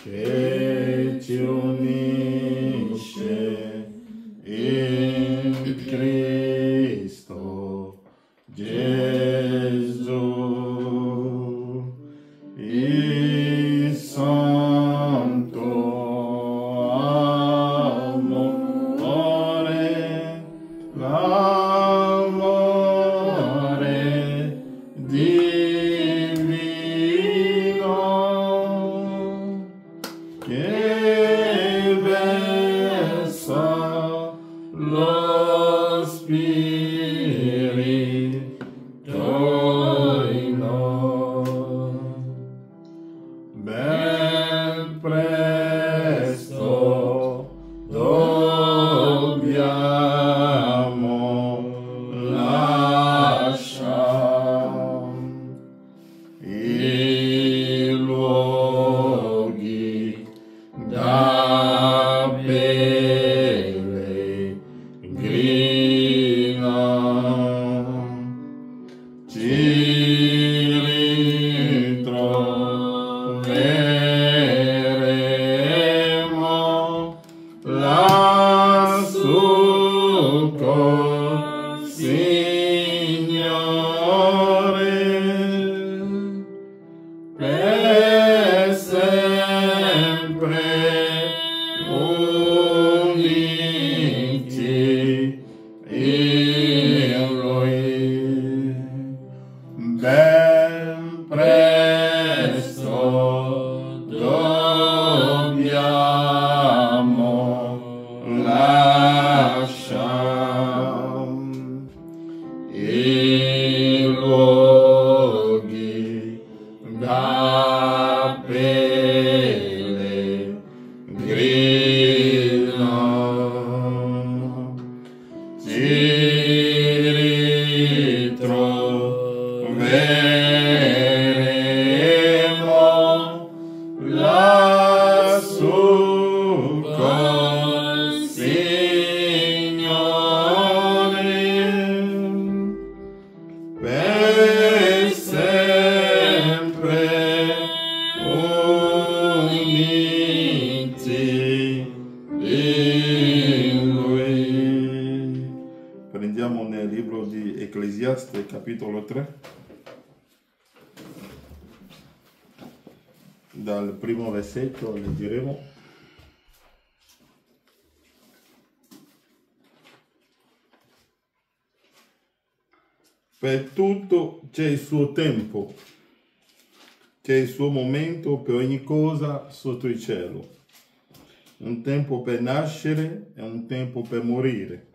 che ci unisce in Cristo Gesù, il santo amore, l'amore divino che versa lo Spirito in noi. Ben presto dobbiamo lasciare i luoghi da pellegrino, ci ritroveremo lassù col Signore per sempre uniti in Lui. Ben presto dobbiamo lasciare i luoghi da pellegrino, ci ritroveremo lassù col Signore per sempre uniti in Lui. Prendiamo nel libro di Ecclesiaste, capitolo 3, dal primo versetto leggeremo. Per tutto c'è il suo tempo, c'è il suo momento per ogni cosa sotto il cielo. Un tempo per nascere e un tempo per morire.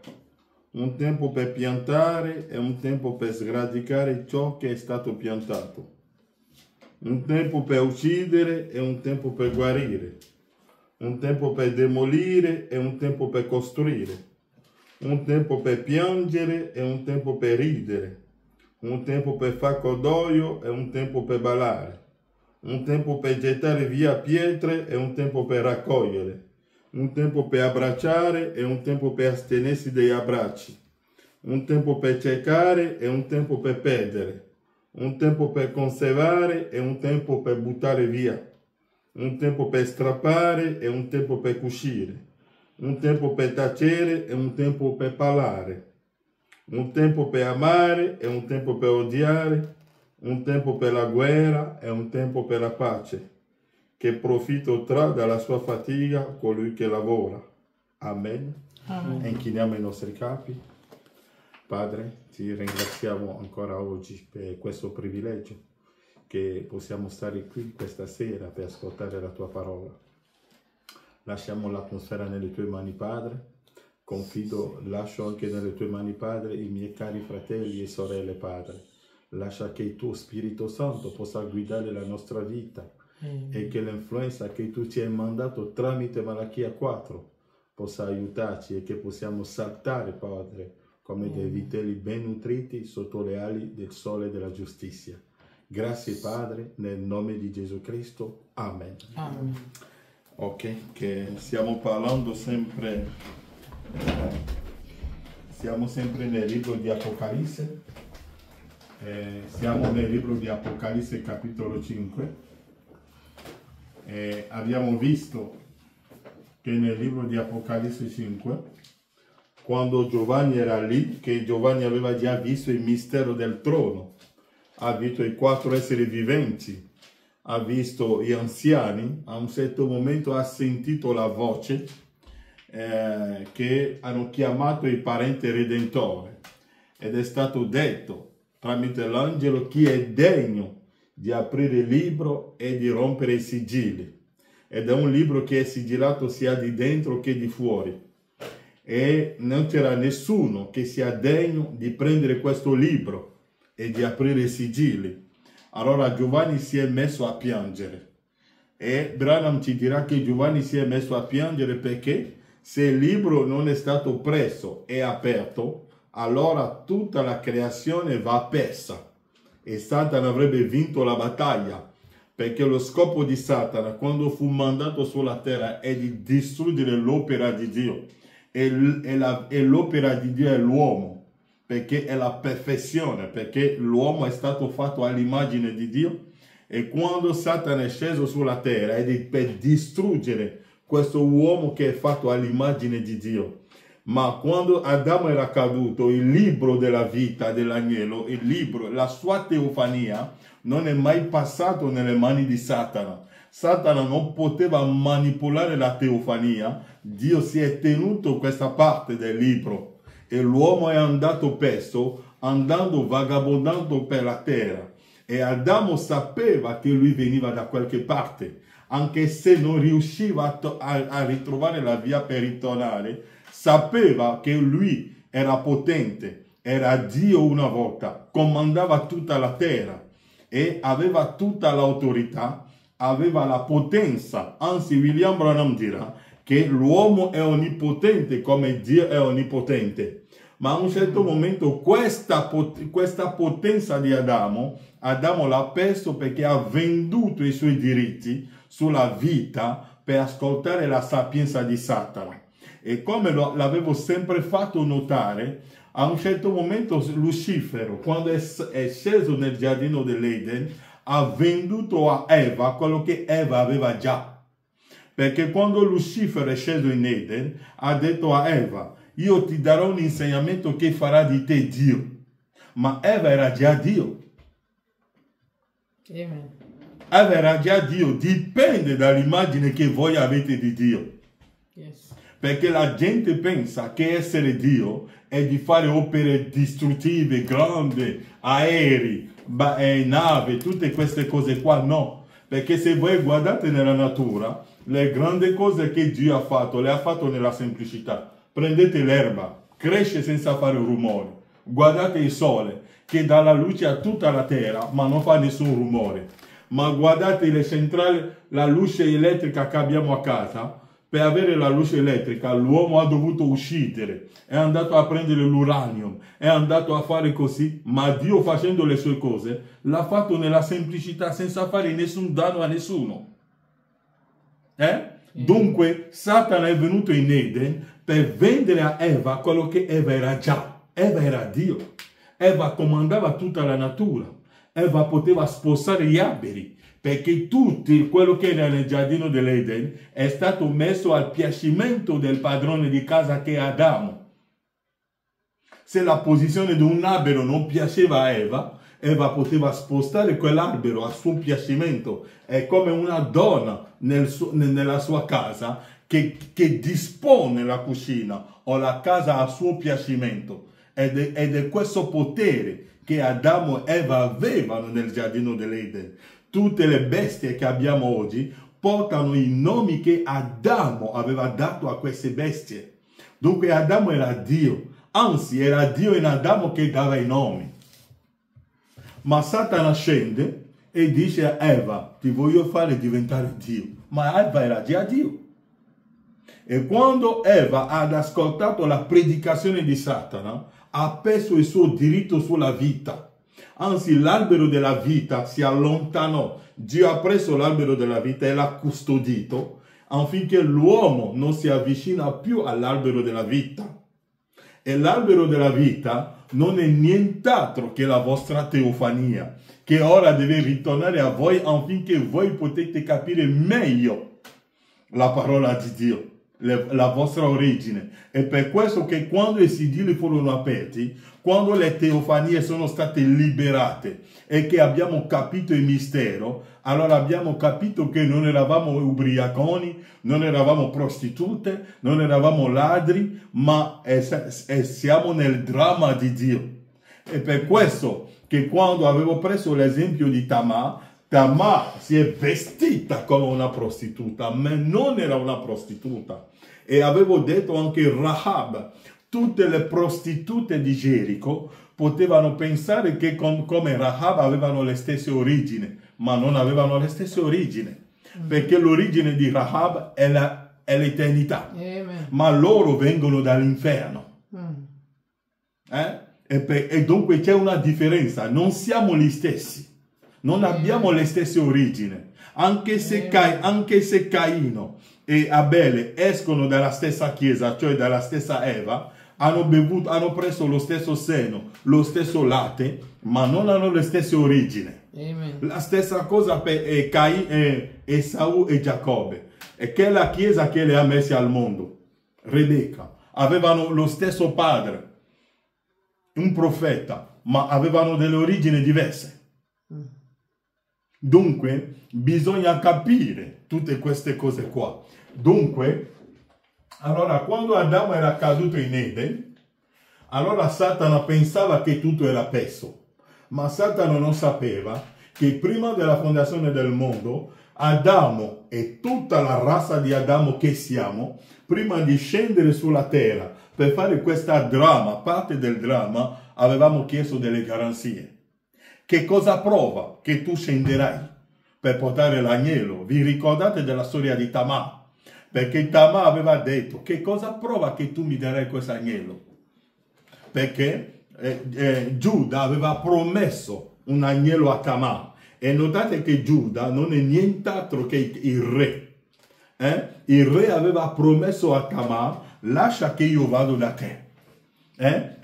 Un tempo per piantare e un tempo per sradicare ciò che è stato piantato. Un tempo per uccidere e un tempo per guarire. Un tempo per demolire e un tempo per costruire. Un tempo per piangere e un tempo per ridere. Un tempo per far cordoglio e un tempo per ballare. Un tempo per gettare via pietre e un tempo per raccogliere. Un tempo per abbracciare e un tempo per astenersi dagli abbracci. Un tempo per cercare e un tempo per perdere. Un tempo per conservare e un tempo per buttare via. Un tempo per strappare e un tempo per cucire. Un tempo per tacere e un tempo per parlare. Un tempo per amare e un tempo per odiare. Un tempo per la guerra e un tempo per la pace. Che profitto trae dalla sua fatica colui che lavora. Amen. Amen. Inchiniamo i nostri capi. Padre, ti ringraziamo ancora oggi per questo privilegio che possiamo stare qui questa sera per ascoltare la tua parola. Lasciamo l'atmosfera nelle tue mani, Padre. Confido, lascio anche nelle tue mani, Padre, i miei cari fratelli e sorelle, Padre. Lascia che il tuo Spirito Santo possa guidare la nostra vita e che l'influenza che tu ci hai mandato tramite Malachia 4 possa aiutarci e che possiamo saltare, Padre, come dei vitelli ben nutriti sotto le ali del sole della giustizia. Grazie, Padre, nel nome di Gesù Cristo. Amen. Amen. Ok, che stiamo parlando sempre Siamo sempre nel libro di Apocalisse. Siamo nel libro di Apocalisse capitolo 5. Abbiamo visto che nel libro di Apocalisse 5, quando Giovanni era lì, che Giovanni aveva già visto il mistero del trono, ha visto i 4 esseri viventi, ha visto gli anziani, a un certo momento ha sentito la voce che hanno chiamato il parente redentore, ed è stato detto tramite l'angelo chi è degno di aprire il libro e di rompere i sigilli. Ed è un libro che è sigillato sia di dentro che di fuori, e non c'era nessuno che sia degno di prendere questo libro e di aprire i sigilli. Allora Giovanni si è messo a piangere, e Branham ci dirà che Giovanni si è messo a piangere perché se il libro non è stato preso e aperto, allora tutta la creazione va persa e Satana avrebbe vinto la battaglia, perché lo scopo di Satana quando fu mandato sulla terra è di distruggere l'opera di Dio, e l'opera di Dio è l'uomo, perché è la perfezione, perché l'uomo è stato fatto all'immagine di Dio, e quando Satana è sceso sulla terra è per distruggere questo uomo che è fatto all'immagine di Dio. Ma quando Adamo era caduto, il libro della vita dell'agnello, il libro, la sua teofania, non è mai passato nelle mani di Satana. Satana non poteva manipolare la teofania, Dio si è tenuto questa parte del libro, e l'uomo è andato perso, andando vagabondando per la terra, e Adamo sapeva che lui veniva da qualche parte, anche se non riusciva a ritrovare la via per ritornare, sapeva che lui era potente, era Dio una volta, comandava tutta la terra e aveva tutta l'autorità, aveva la potenza. Anzi, William Branham dirà che l'uomo è onnipotente come Dio è onnipotente. Ma a un certo momento questa potenza di Adamo l'ha perso, perché ha venduto i suoi diritti sulla vita per ascoltare la sapienza di Satana. E come l'avevo sempre fatto notare, a un certo momento Lucifero, quando è sceso nel giardino dell'Eden, ha venduto a Eva quello che Eva aveva già. Perché quando Lucifero è sceso in Eden, ha detto a Eva: io ti darò un insegnamento che farà di te Dio. Ma Eva era già Dio. Amen. Eva era già Dio. Dipende dall'immagine che voi avete di Dio. Yes. Perché la gente pensa che essere Dio è di fare opere distruttive, grandi, aerei, navi, tutte queste cose qua. No. Perché se voi guardate nella natura, le grandi cose che Dio ha fatto, le ha fatto nella semplicità. Prendete l'erba, cresce senza fare rumore. Guardate il sole, che dà la luce a tutta la terra, ma non fa nessun rumore. Ma guardate le centrali, la luce elettrica che abbiamo a casa. Per avere la luce elettrica, l'uomo ha dovuto uscire, è andato a prendere l'uranium, è andato a fare così, ma Dio, facendo le sue cose, l'ha fatto nella semplicità, senza fare nessun danno a nessuno. Dunque, Satana è venuto in Eden per vendere a Eva quello che Eva era già. Eva era Dio. Eva comandava tutta la natura. Eva poteva sposare gli alberi, perché tutto quello che era nel giardino dell'Eden è stato messo al piacimento del padrone di casa, che è Adamo. Se la posizione di un albero non piaceva a Eva, Eva poteva spostare quell'albero a suo piacimento. È come una donna nella sua casa che dispone la cucina o la casa a suo piacimento. Ed è questo potere che Adamo e Eva avevano nel giardino dell'Eden. Tutte le bestie che abbiamo oggi portano i nomi che Adamo aveva dato a queste bestie. Dunque Adamo era Dio, anzi era Dio in Adamo che dava i nomi. Ma Satana scende e dice a Eva: ti voglio fare diventare Dio. Ma Eva era già Dio. E quando Eva ha ascoltato la predicazione di Satana, ha perso il suo diritto sulla vita. Anzi, l'albero della vita si allontanò. Dio ha preso l'albero della vita e l'ha custodito, affinché l'uomo non si avvicina più all'albero della vita. E l'albero della vita non è nient'altro che la vostra teofania, che ora deve ritornare a voi affinché voi potete capire meglio la parola di Dio, la vostra origine. E per questo che quando i sigilli furono aperti, quando le teofanie sono state liberate e che abbiamo capito il mistero, allora abbiamo capito che non eravamo ubriaconi, non eravamo prostitute, non eravamo ladri, ma siamo nel dramma di Dio. E per questo che quando avevo preso l'esempio di Tamar si è vestita come una prostituta, ma non era una prostituta. E avevo detto anche Rahab, tutte le prostitute di Gerico potevano pensare che come Rahab avevano le stesse origini, ma non avevano le stesse origini, perché l'origine di Rahab è l'eternità, ma loro vengono dall'inferno. E dunque c'è una differenza, non siamo gli stessi, non abbiamo le stesse origini, anche se Caino e Abele escono dalla stessa chiesa, cioè dalla stessa Eva, hanno preso lo stesso seno, lo stesso latte, ma non hanno le stesse origini. La stessa cosa per Esau e Giacobbe, e che è la chiesa che le ha messe al mondo. Rebecca, avevano lo stesso padre, un profeta, ma avevano delle origini diverse. Dunque bisogna capire tutte queste cose qua. Dunque, allora quando Adamo era caduto in Eden, allora Satana pensava che tutto era perso, ma Satana non sapeva che prima della fondazione del mondo Adamo e tutta la razza di Adamo che siamo, prima di scendere sulla terra per fare questa dramma, parte del dramma, avevamo chiesto delle garanzie. Che cosa prova che tu scenderai per portare l'agnello? Vi ricordate della storia di Tamar? Perché Tamar aveva detto, che cosa prova che tu mi darai questo agnello? Perché Giuda aveva promesso un agnello a Tamar. E notate che Giuda non è nient'altro che il re. Il re aveva promesso a Tamar, lascia che io vado da te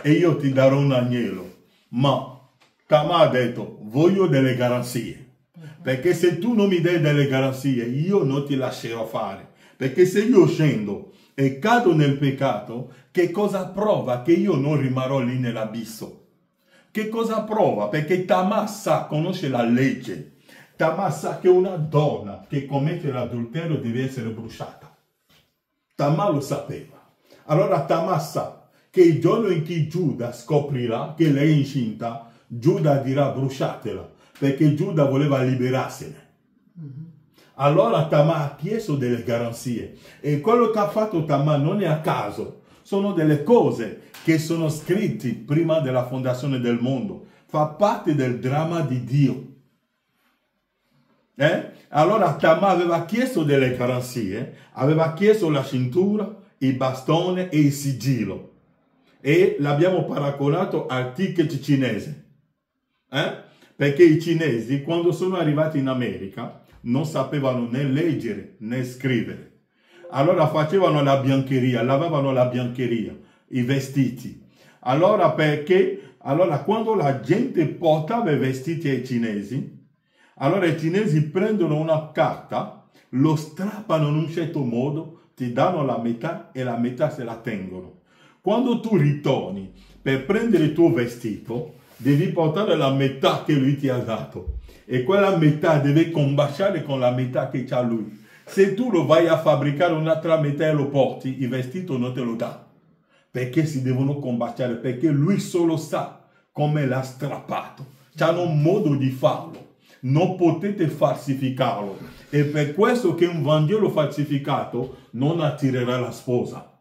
e io ti darò un agnello. Ma Tamar ha detto, voglio delle garanzie, perché se tu non mi dai delle garanzie io non ti lascerò fare, perché se io scendo e cado nel peccato, che cosa prova che io non rimarrò lì nell'abisso? Che cosa prova? Perché Tamar conosce la legge. Tamar sa che una donna che commette l'adulterio deve essere bruciata. Tamar lo sapeva. Allora Tamar sa che il giorno in cui Giuda scoprirà che lei è incinta, Giuda dirà bruciatela, perché Giuda voleva liberarsene. Allora Tamar ha chiesto delle garanzie, e quello che ha fatto Tamar non è a caso, sono delle cose che sono scritte prima della fondazione del mondo, fa parte del dramma di Dio. Allora Tamar aveva chiesto delle garanzie, aveva chiesto la cintura, il bastone e il sigillo, e l'abbiamo paragonato al ticket cinese. Perché i cinesi, quando sono arrivati in America, non sapevano né leggere né scrivere. Allora facevano la biancheria, lavavano la biancheria, i vestiti. Allora quando la gente portava i vestiti ai cinesi, allora i cinesi prendono una carta, lo strappano in un certo modo, ti danno la metà e la metà se la tengono. Quando tu ritorni per prendere il tuo vestito, devi portare la metà che lui ti ha dato, e quella metà deve combaciare con la metà che c'ha lui. Se tu lo vai a fabbricare un'altra metà e lo porti, il vestito non te lo dà, perché si devono combaciare, perché lui solo sa come l'ha strappato. C'hanno un modo di farlo, non potete falsificarlo, e per questo che un Vangelo falsificato non attirerà la sposa.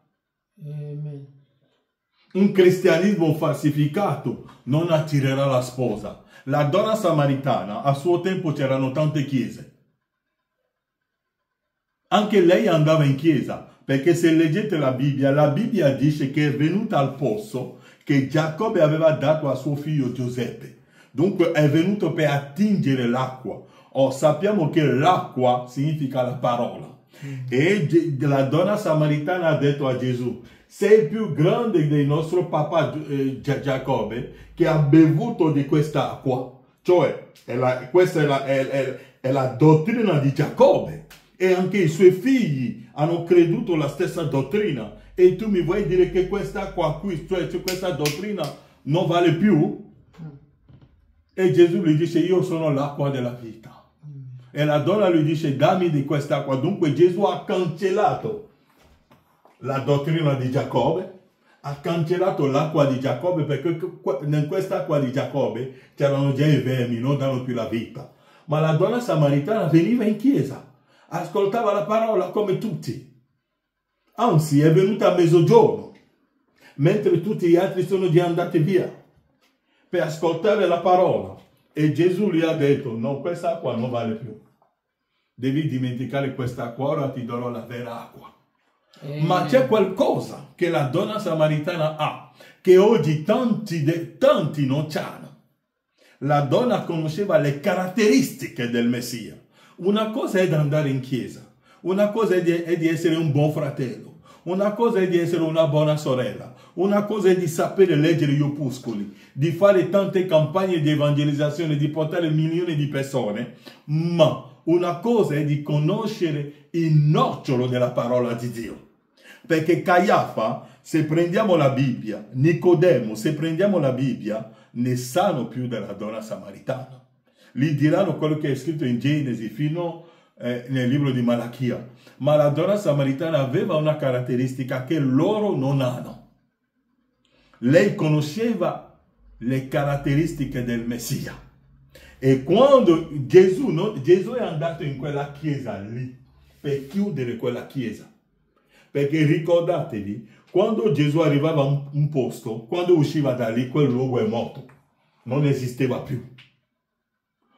Amen. Un cristianesimo falsificato non attirerà la sposa. La donna samaritana, a suo tempo c'erano tante chiese. Anche lei andava in chiesa, perché se leggete la Bibbia dice che è venuta al pozzo che Giacobbe aveva dato a suo figlio Giuseppe. Dunque è venuto per attingere l'acqua. Sappiamo che l'acqua significa la parola. E la donna samaritana ha detto a Gesù, sei più grande del nostro papà Giacobbe, che ha bevuto di quest'acqua. Cioè, questa è la dottrina di Giacobbe. E anche i suoi figli hanno creduto la stessa dottrina. E tu mi vuoi dire che quest'acqua qui, cioè questa dottrina, non vale più? E Gesù gli dice, io sono l'acqua della vita. E la donna gli dice, dammi di quest'acqua. Dunque Gesù ha cancellato la dottrina di Giacobbe, ha cancellato l'acqua di Giacobbe, perché in quest'acqua di Giacobbe c'erano già i vermi, non danno più la vita. Ma la donna samaritana veniva in chiesa, ascoltava la parola come tutti. Anzi, è venuta a mezzogiorno, mentre tutti gli altri sono già andati via per ascoltare la parola. E Gesù gli ha detto, no, quest'acqua non vale più. Devi dimenticare quest'acqua, ora ti darò la vera acqua. Ma c'è qualcosa che la donna samaritana ha, che oggi tanti non hanno. La donna conosceva le caratteristiche del Messia. Una cosa è di andare in chiesa, una cosa è di essere un buon fratello, una cosa è di essere una buona sorella, una cosa è di sapere leggere gli opuscoli, di fare tante campagne di evangelizzazione, di portare milioni di persone, ma una cosa è di conoscere il nocciolo della parola di Dio. Perché Caiafa, se prendiamo la Bibbia, Nicodemo, se prendiamo la Bibbia, ne sanno più della donna samaritana. Gli diranno quello che è scritto in Genesi fino nel libro di Malachia. Ma la donna samaritana aveva una caratteristica che loro non hanno. Lei conosceva le caratteristiche del Messia. E quando Gesù è andato in quella chiesa lì, per chiudere quella chiesa. Perché ricordatevi, quando Gesù arrivava a un posto, quando usciva da lì, quel luogo è morto. Non esisteva più.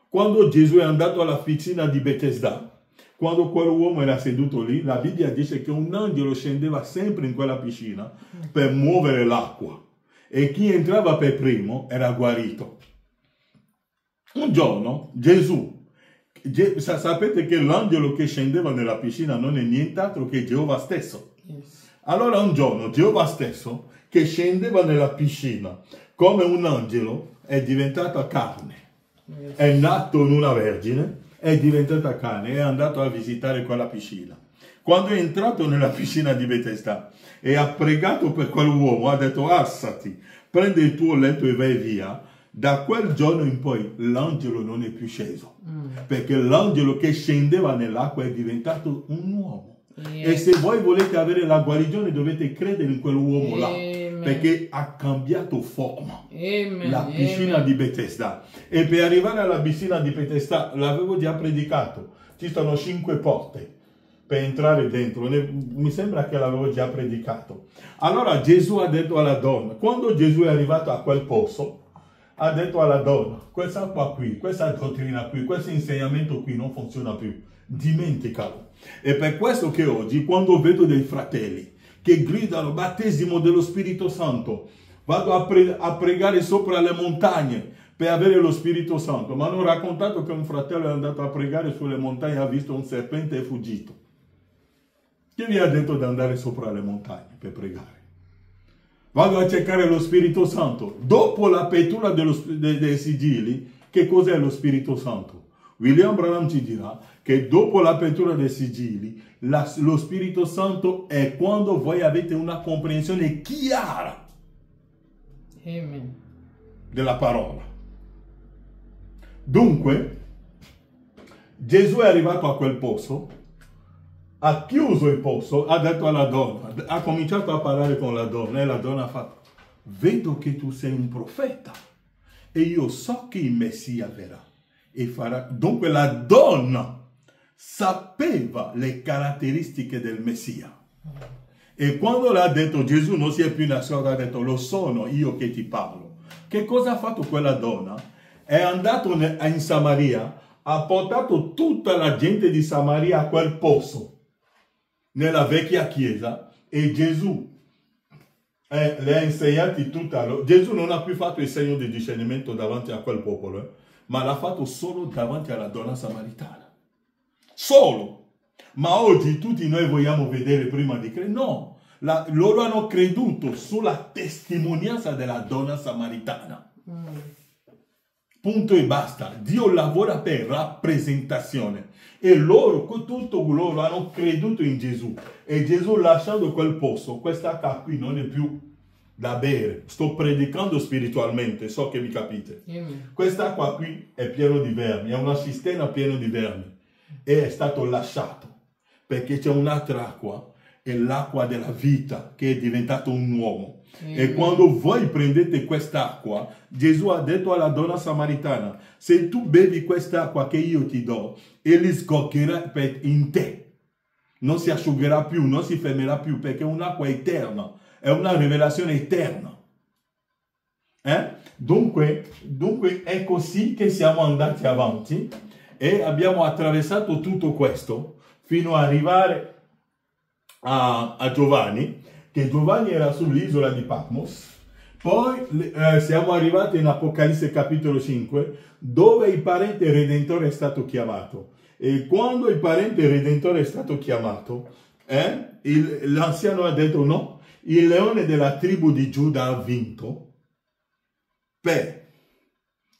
Quando Gesù è andato alla piscina di Betesda, quando quell'uomo era seduto lì, la Bibbia dice che un angelo scendeva sempre in quella piscina per muovere l'acqua. E chi entrava per primo era guarito. Un giorno Gesù, sapete che l'angelo che scendeva nella piscina non è nient'altro che Geova stesso. Allora un giorno Geova stesso, che scendeva nella piscina come un angelo, è diventata carne. È nato in una vergine, è diventata carne, è andato a visitare quella piscina. Quando è entrato nella piscina di Betesda e ha pregato per quell'uomo, ha detto alzati, prendi il tuo letto e vai via. Da quel giorno in poi l'angelo non è più sceso, perché l'angelo che scendeva nell'acqua è diventato un uomo. E se voi volete avere la guarigione dovete credere in quell'uomo là, perché ha cambiato forma. La piscina di Betesda. E per arrivare alla piscina di Betesda, l'avevo già predicato, ci sono 5 porte per entrare dentro. Mi sembra che l'avevo già predicato. Allora Gesù ha detto alla donna, quando Gesù è arrivato a quel posto, ha detto alla donna, questa acqua qui, questa dottrina qui, questo insegnamento qui non funziona più, dimenticalo. E per questo che oggi, quando vedo dei fratelli che gridano battesimo dello Spirito Santo, vado a pregare sopra le montagne per avere lo Spirito Santo, ma hanno raccontato che un fratello è andato a pregare sulle montagne e ha visto un serpente e è fuggito. Chi vi ha detto di andare sopra le montagne per pregare? Vado a cercare lo Spirito Santo. Dopo l'apertura dei sigilli, che cos'è lo Spirito Santo? William Branham ci dirà che dopo l'apertura dei sigilli, lo Spirito Santo è quando voi avete una comprensione chiara della parola. Dunque, Gesù è arrivato a quel posto, ha chiuso il posto, ha detto alla donna, ha cominciato a parlare con la donna e la donna ha fatto, vedo che tu sei un profeta e io so che il Messia verrà e farà. Dunque la donna sapeva le caratteristiche del Messia. E quando l'ha detto Gesù non si è più nascosto, ha detto lo sono io che ti parlo. Che cosa ha fatto quella donna? È andato in Samaria, ha portato tutta la gente di Samaria a quel posto nella vecchia chiesa e Gesù le ha insegnati tutta. Gesù non ha più fatto il segno di discernimento davanti a quel popolo, ma l'ha fatto solo davanti alla donna samaritana. Solo. Ma oggi tutti noi vogliamo vedere prima di credere. No, Loro hanno creduto sulla testimonianza della donna samaritana. Punto e basta. Dio lavora per rappresentazione. E loro, tutto loro hanno creduto in Gesù. E Gesù, lasciando quel posto, questa acqua qui non è più da bere. Sto predicando spiritualmente, so che mi capite. Questa acqua qui è piena di vermi, è una cisterna piena di vermi. E è stato lasciato perché c'è un'altra acqua, è l'acqua della vita, che è diventato un uomo. E quando voi prendete quest'acqua, Gesù ha detto alla donna samaritana: se tu bevi quest'acqua che io ti do, egli sgoccherà in te. Non si asciugherà più, non si fermerà più, perché è un'acqua eterna, è una rivelazione eterna. Dunque è così che siamo andati avanti e abbiamo attraversato tutto questo fino ad arrivare a Giovanni, che Giovanni era sull'isola di Patmos. Poi siamo arrivati in Apocalisse capitolo 5, dove il parente redentore è stato chiamato. E quando il parente redentore è stato chiamato, l'anziano ha detto no, il leone della tribù di Giuda ha vinto per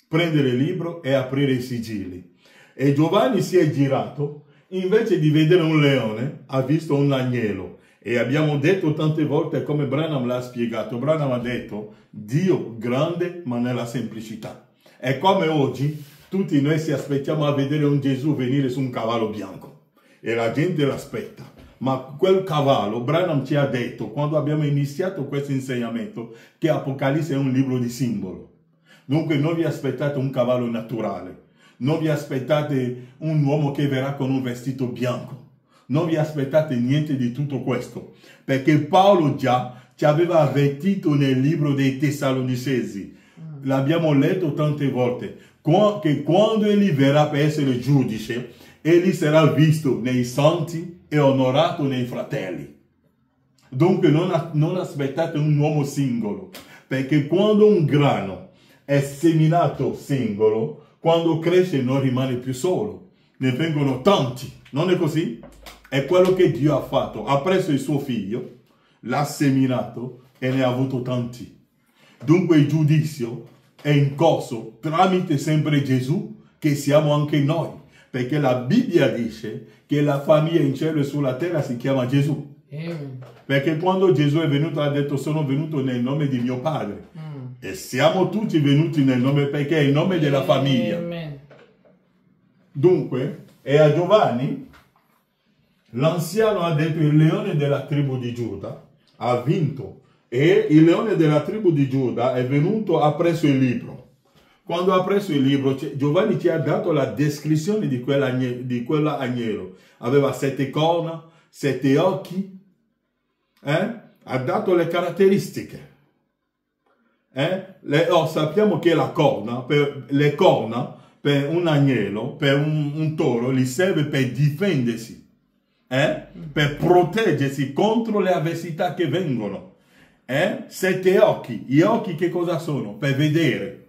prendere il libro e aprire i sigilli. E Giovanni si è girato, invece di vedere un leone, ha visto un agnello. E abbiamo detto tante volte, come Branham l'ha spiegato, Branham ha detto: Dio grande ma nella semplicità. È come oggi tutti noi ci aspettiamo a vedere un Gesù venire su un cavallo bianco e la gente l'aspetta. Ma quel cavallo, Branham ci ha detto, quando abbiamo iniziato questo insegnamento, che Apocalisse è un libro di simbolo. Dunque non vi aspettate un cavallo naturale, non vi aspettate un uomo che verrà con un vestito bianco. Non vi aspettate niente di tutto questo, perché Paolo già ci aveva avvertito nel libro dei Tessalonicesi. L'abbiamo letto tante volte, che quando egli verrà per essere giudice, egli sarà visto nei santi e onorato nei fratelli. Dunque non aspettate un uomo singolo, perché quando un grano è seminato singolo, quando cresce non rimane più solo, ne vengono tanti, non è così? È quello che Dio ha fatto, ha preso il suo figlio, l'ha seminato e ne ha avuto tanti. Dunque il giudizio è in corso tramite sempre Gesù, che siamo anche noi, perché la Bibbia dice che la famiglia in cielo e sulla terra si chiama Gesù. Perché quando Gesù è venuto ha detto: sono venuto nel nome di mio Padre. E siamo tutti venuti nel nome, perché è il nome della famiglia. Dunque, e a Giovanni l'anziano ha detto: il leone della tribù di Giuda ha vinto. E il leone della tribù di Giuda è venuto, ha preso il libro. Quando ha preso il libro, Giovanni ci ha dato la descrizione di quell'agnello. Aveva 7 corna, 7 occhi. Ha dato le caratteristiche. Sappiamo che le corna per un agnello, per un toro, gli serve per difendersi. Per proteggersi contro le avversità che vengono. 7 occhi. Gli occhi che cosa sono? Per vedere.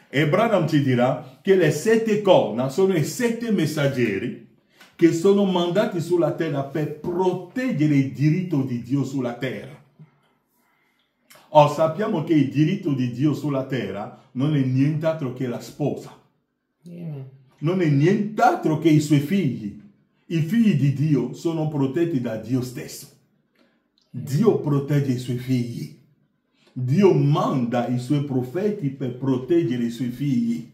E Branham ci dirà che le 7 corna sono i 7 messaggeri che sono mandati sulla terra per proteggere il diritto di Dio sulla terra. Sappiamo che il diritto di Dio sulla terra non è nient'altro che la sposa. Non è nient'altro che i suoi figli. I figli di Dio sono protetti da Dio stesso. Dio protegge i suoi figli. Dio manda i suoi profeti per proteggere i suoi figli,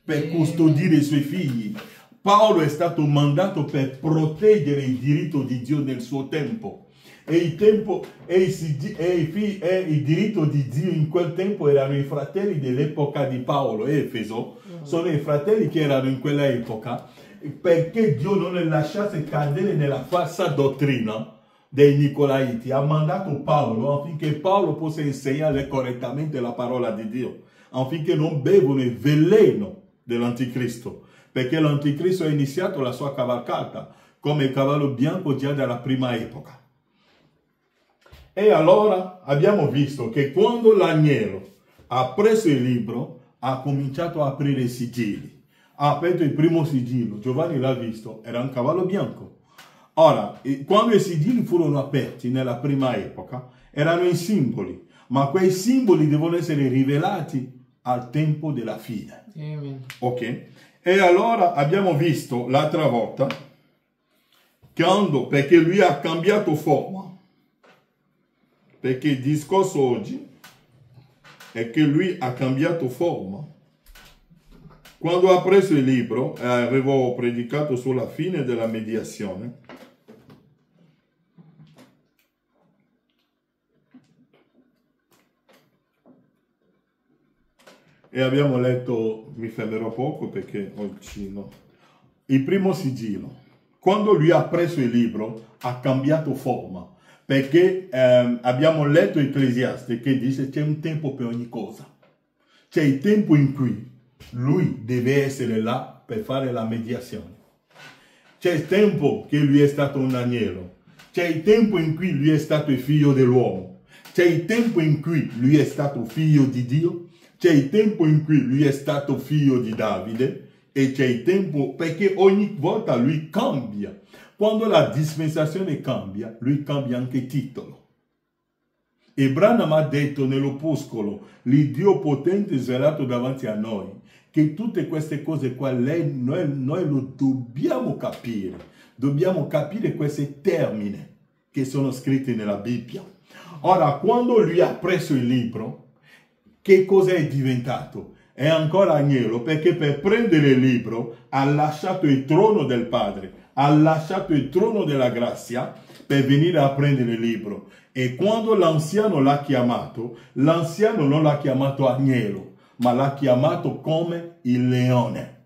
per custodire i suoi figli. Paolo è stato mandato per proteggere il diritto di Dio nel suo tempo. E il diritto di Dio in quel tempo erano i fratelli dell'epoca di Paolo, Efeso. Sono i fratelli che erano in quella epoca, perché Dio non le lasciasse cadere nella falsa dottrina dei Nicolaiti. Ha mandato Paolo affinché Paolo possa insegnare correttamente la parola di Dio, affinché non bevono il veleno dell'anticristo, perché l'anticristo ha iniziato la sua cavalcata come il cavallo bianco già dalla prima epoca. E allora abbiamo visto che quando l'agnello ha preso il libro, ha cominciato a aprire i sigilli. Ha aperto il primo sigillo, Giovanni l'ha visto, era un cavallo bianco. Ora, quando i sigilli furono aperti nella prima epoca, erano i simboli, ma quei simboli devono essere rivelati al tempo della fine. Amen. Ok? E allora abbiamo visto l'altra volta, perché lui ha cambiato forma, perché il discorso oggi è che lui ha cambiato forma. Quando ha preso il libro, avevo predicato sulla fine della mediazione, e abbiamo letto, mi fermerò poco perché oggi no, il primo sigillo. Quando lui ha preso il libro, ha cambiato forma, perché abbiamo letto Ecclesiaste che dice c'è un tempo per ogni cosa. C'è il tempo in cui lui deve essere là per fare la mediazione. C'è il tempo che lui è stato un agnello. C'è il tempo in cui lui è stato il figlio dell'uomo. C'è il tempo in cui lui è stato figlio di Dio. C'è il tempo in cui lui è stato figlio di Davide. E c'è il tempo perché ogni volta lui cambia. Quando la dispensazione cambia, lui cambia anche il titolo. E Branham ha detto nell'opuscolo, l'Iddio potente svelato davanti a noi, che tutte queste cose qua noi lo dobbiamo capire. Dobbiamo capire questi termini che sono scritti nella Bibbia. Ora, quando lui ha preso il libro, che cosa è diventato? È ancora agnello, perché per prendere il libro ha lasciato il trono del Padre, ha lasciato il trono della grazia per venire a prendere il libro. E quando l'anziano l'ha chiamato, l'anziano non l'ha chiamato agnello, ma l'ha chiamato come il leone.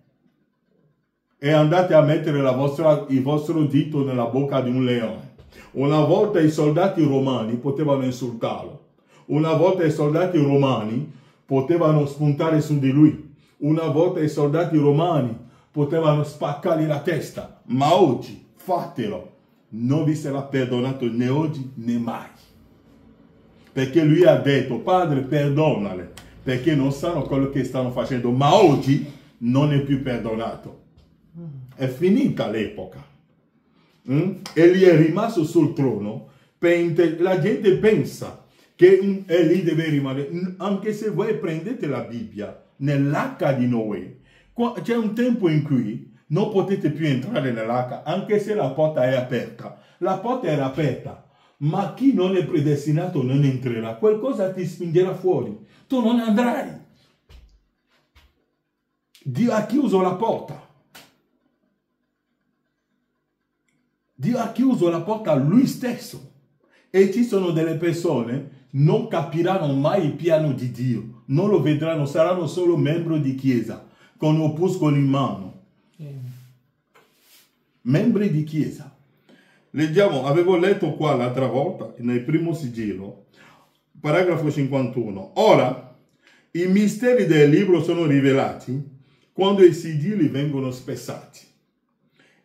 E andate a mettere il vostro dito nella bocca di un leone. Una volta i soldati romani potevano insultarlo. Una volta i soldati romani potevano spuntare su di lui. Una volta i soldati romani potevano spaccargli la testa. Ma oggi, fatelo. Non vi sarà perdonato né oggi né mai. Perché lui ha detto, Padre, perdonale, perché non sanno quello che stanno facendo. Ma oggi non è più perdonato. È finita l'epoca. E lì è rimasto sul trono. La gente pensa che lì deve rimanere. Anche se voi prendete la Bibbia nell'arca di Noè, c'è un tempo in cui non potete più entrare nell'arca, anche se la porta è aperta. La porta era aperta, ma chi non è predestinato non entrerà. Qualcosa ti spingerà fuori. Tu non andrai. Dio ha chiuso la porta. Dio ha chiuso la porta a lui stesso. E ci sono delle persone non capiranno mai il piano di Dio. Non lo vedranno, saranno solo membri di chiesa, con opuscolo in mano. Membri di chiesa. Leggiamo, avevo letto qua l'altra volta, nel primo sigillo, paragrafo 51. Ora, i misteri del libro sono rivelati quando i sigilli vengono spessati.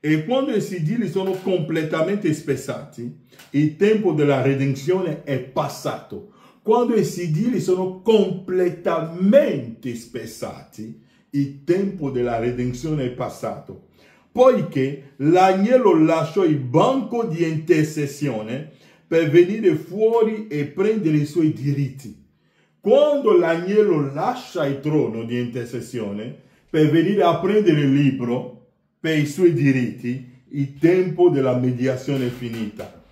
E quando i sigilli sono completamente spessati, il tempo della redenzione è passato. Quando i sigilli sono completamente spessati, il tempo della redenzione è passato. Poiché l'agnello lasciò il banco di intercessione per venire fuori e prendere i suoi diritti. Quando l'agnello lascia il trono di intercessione per venire a prendere il libro per i suoi diritti, il tempo della mediazione è finita.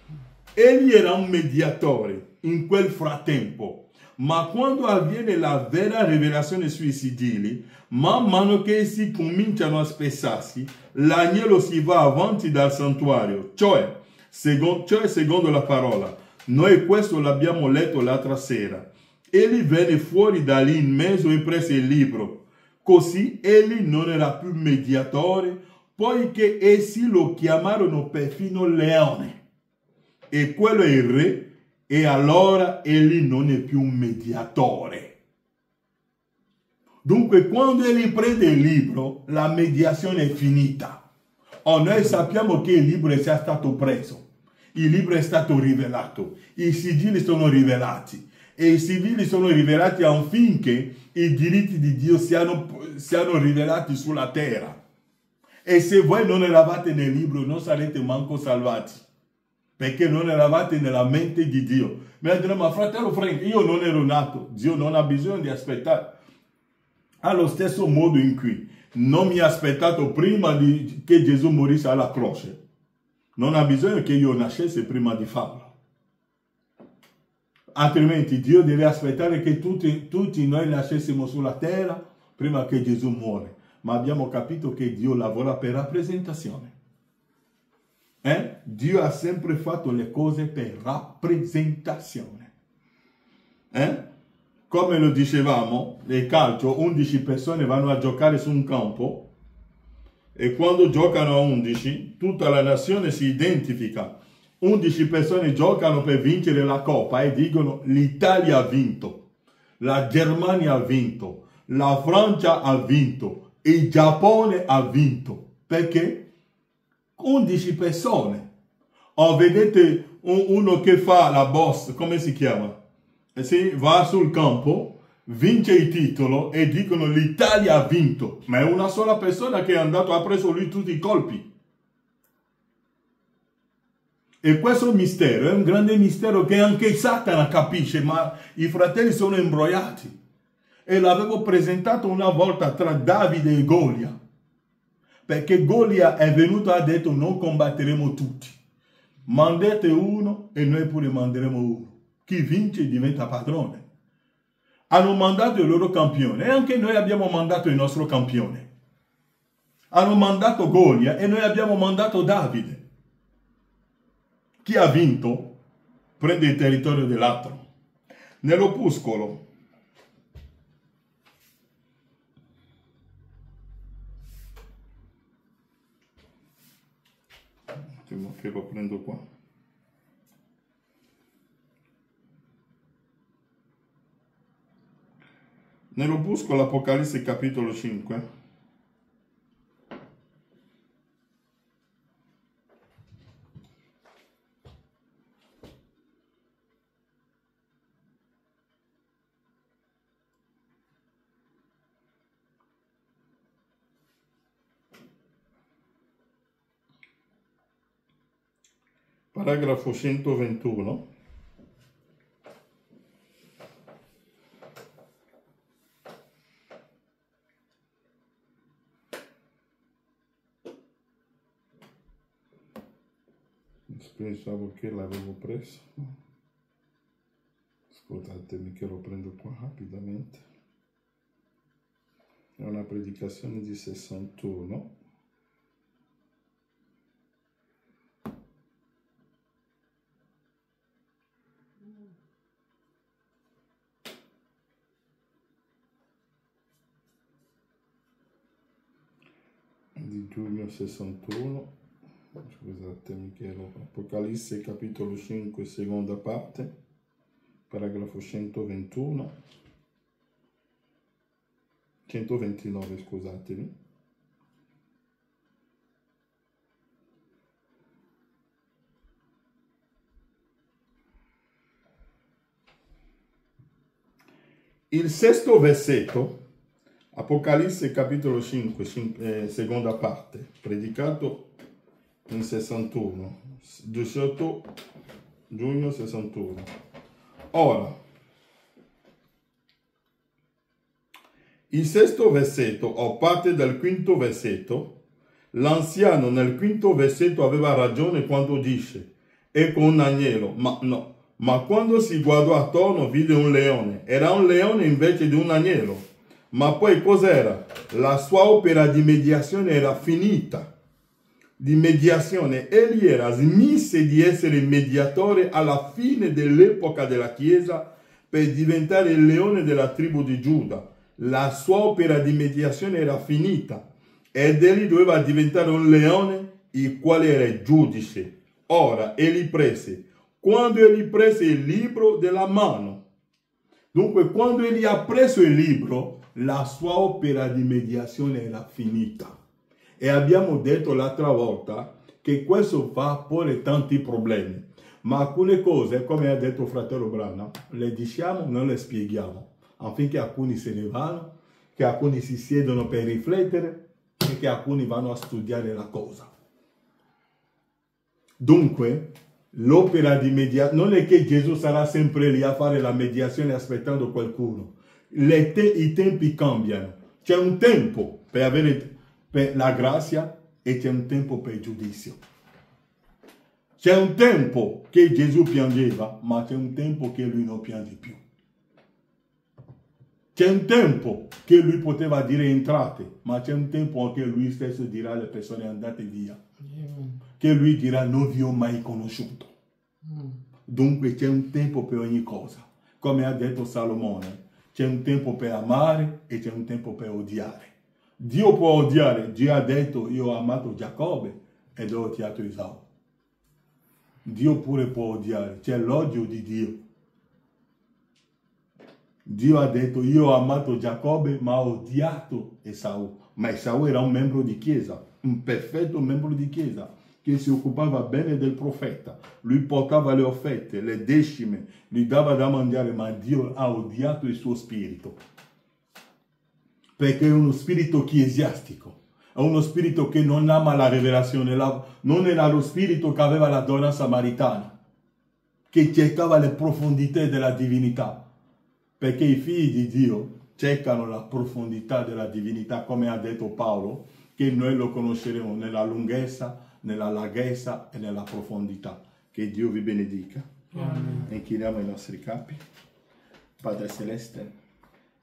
Egli era un mediatore in quel frattempo, ma quando avviene la vera rivelazione sui sigilli, man mano che essi cominciano a spessarsi, l'agnello si va avanti dal santuario, cioè secondo la parola. Noi questo l'abbiamo letto l'altra sera. Egli venne fuori da lì in mezzo e prese il libro. Così egli non era più mediatore, poiché essi lo chiamarono perfino leone. E quello è il re, e allora egli non è più un mediatore. Dunque, quando egli prende il libro, la mediazione è finita. Noi sappiamo che il libro sia stato preso. Il libro è stato rivelato. I sigilli sono rivelati. E i sigilli sono rivelati affinché i diritti di Dio siano rivelati sulla terra. E se voi non eravate nel libro non sarete manco salvati, perché non eravate nella mente di Dio. Mi dirà, ma fratello Frank, io non ero nato, Dio non ha bisogno di aspettare. Allo stesso modo in cui non mi ha aspettato prima che Gesù morisse alla croce, non ha bisogno che io nascesse prima di farlo. Altrimenti Dio deve aspettare che tutti noi nascessimo sulla terra prima che Gesù muore. Ma abbiamo capito che Dio lavora per rappresentazione. Dio ha sempre fatto le cose per rappresentazione. Come lo dicevamo, nel calcio 11 persone vanno a giocare su un campo e quando giocano a 11 tutta la nazione si identifica. 11 persone giocano per vincere la Coppa e dicono l'Italia ha vinto, la Germania ha vinto, la Francia ha vinto, il Giappone ha vinto. Perché? 11 persone. O vedete uno che fa la boss, come si chiama? Va sul campo, vince il titolo e dicono l'Italia ha vinto. Ma è una sola persona che è andato, ha preso lui tutti i colpi. E questo mistero è un grande mistero che anche Satana capisce, ma i fratelli sono imbrogliati. E l'avevo presentato una volta tra Davide e Golia. Perché Golia è venuto e ha detto non combatteremo tutti. Mandate uno e noi pure manderemo uno. Chi vince diventa padrone. Hanno mandato il loro campione e anche noi abbiamo mandato il nostro campione. Hanno mandato Golia e noi abbiamo mandato Davide. Chi ha vinto prende il territorio dell'altro. Nell'opuscolo che lo prendo qua. Nell'opuscolo Apocalisse capitolo 5. Paragrafo 121. Pensavo che l'avevo preso. Scusatemi che lo prendo qua rapidamente. È una predicazione di 61. Di giugno 61. Scusatemi che ero Apocalisse capitolo 5 seconda parte, paragrafo 129, scusatemi. Il sesto versetto, Apocalisse capitolo 5 seconda parte, predicato in 61, 18 giugno 61. Ora, il sesto versetto, o parte del quinto versetto, l'anziano nel quinto versetto aveva ragione quando dice, ecco un agnello, ma quando si guardò attorno vide un leone, era un leone invece di un agnello, ma poi cos'era? La sua opera di mediazione era finita. Di mediazione, egli era smise di essere mediatore alla fine dell'epoca della Chiesa per diventare il leone della tribù di Giuda. La sua opera di mediazione era finita ed egli doveva diventare un leone, il quale era il giudice. Ora, egli prese, quando egli prese il libro della mano, dunque quando egli ha preso il libro, la sua opera di mediazione era finita. E abbiamo detto l'altra volta che questo va a porre tanti problemi. Ma alcune cose, come ha detto fratello Branham, le diciamo, non le spieghiamo. Affinché alcuni se ne vanno, che alcuni si siedono per riflettere che alcuni vanno a studiare la cosa. Dunque, l'opera di mediazione, non è che Gesù sarà sempre lì a fare la mediazione aspettando qualcuno. I tempi cambiano. C'è un tempo per avere la grazia e c'è un tempo per il giudizio. C'è un tempo che Gesù piangeva, ma c'è un tempo che lui non piange più. C'è un tempo che lui poteva dire entrate, ma c'è un tempo anche lui stesso dirà alle persone andate via. Che lui dirà non vi ho mai conosciuto. Dunque c'è un tempo per ogni cosa. Come ha detto Salomone, c'è un tempo per amare e c'è un tempo per odiare. Dio può odiare. Dio ha detto io ho amato Giacobbe ed ho odiato Esau. Dio pure può odiare. C'è l'odio di Dio. Dio ha detto io ho amato Giacobbe ma ho odiato Esau. Ma Esau era un membro di chiesa, un perfetto membro di chiesa, che si occupava bene del profeta. Lui portava le offerte, le decime, gli dava da mangiare, ma Dio ha odiato il suo spirito. Perché è uno spirito chiesiastico, è uno spirito che non ama la rivelazione, non era lo spirito che aveva la donna samaritana, che cercava le profondità della divinità. Perché i figli di Dio cercano la profondità della divinità, come ha detto Paolo, che noi lo conosceremo nella lunghezza, nella larghezza e nella profondità. Che Dio vi benedica. Amen. Inchiniamo i nostri capi. Padre Celeste,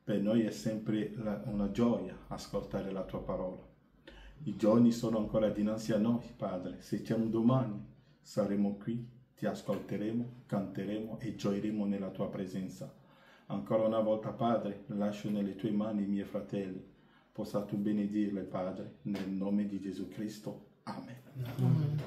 per noi è sempre una gioia ascoltare la tua parola. I giorni sono ancora dinanzi a noi, Padre. Se c'è un domani, saremo qui, ti ascolteremo, canteremo e gioiremo nella tua presenza. Ancora una volta, Padre, lascio nelle tue mani i miei fratelli. Possa tu benedirli, Padre, nel nome di Gesù Cristo. Amen. Amen.